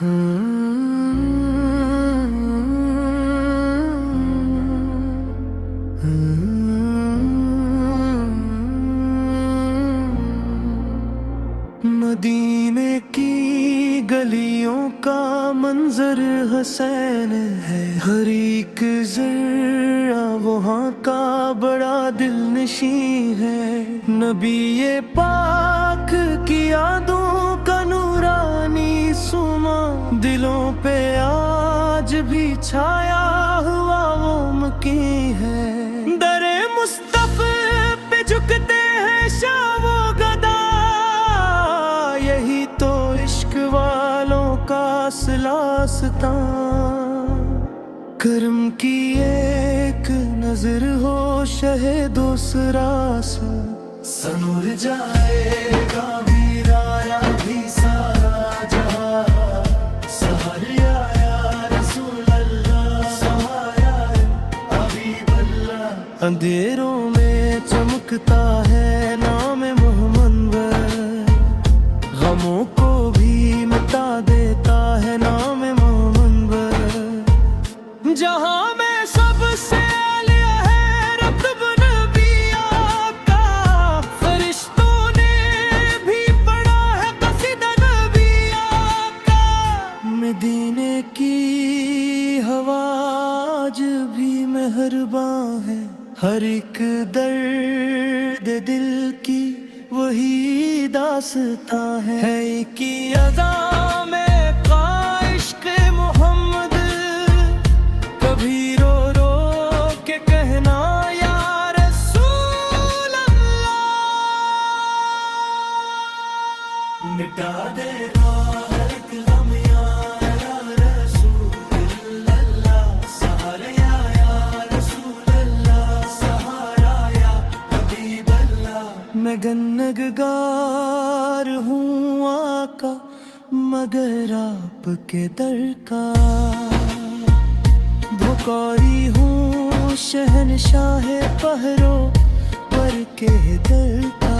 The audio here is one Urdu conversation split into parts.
مدینے کی گلیوں کا منظر حسین ہے، ہر ایک ذرہ وہاں کا بڑا دل نشیں ہے۔ نبی پاک کی یادوں کا نورانی سما دلوں پہ آج بھی چھایا ہوا وہ مکی ہے۔ در مصطفی پہ جھکتے ہیں شاہ و گدا، یہی تو عشق والوں کا سلاستاں۔ کرم کی ایک نظر ہو شہ دوسرا سا، سنور جائے گا ویرایا بھی سارا جہاں۔ سہاریا یا رسول اللہ، سہاریا حبیب اللہ۔ اندھیروں میں چمکتا ہے نام محمد، غموں کو بھی مٹا دیتا ہے نام محمد۔ جہاں میں سب سے عالیہ ہے رتب نبی آقا، فرشتوں نے بھی پڑھا ہے قصیدہ نبی آقا۔ مدینے کی ہوا آج بھی مہرباں ہے، ہر ایک درد دل کی وہی داستاں ہے۔ کی اذاں میں عشق محمد، کبھی رو رو کے کہنا یا رسول اللہ۔ مٹا دے گا ہر ایک غم یا رسول اللہ، سہارا یا رسول اللہ، سہارا یا حبیب اللہ۔ میں گنہگار ہوں آقا مگر آپ کے در کا، بھکاری ہوں شہنشاہ پہرو پر کے در کا۔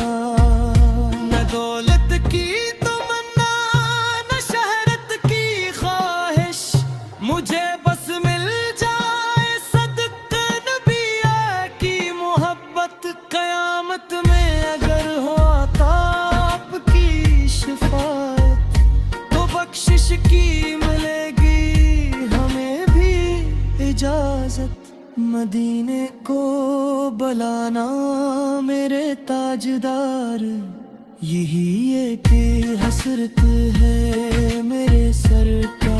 نہ دولت کی تمنا نہ شہرت کی خواہش، مجھے بس مل جائے صدق نبی کی محبت۔ قیامت میں اگر ہو عطا آپ کی شفاعت، تو بخشش کی ملے گی ہمیں بھی اجازت۔ مدینے کو بلانا میرے تاجدار، یہی ایک حسرت ہے میرے سر کا۔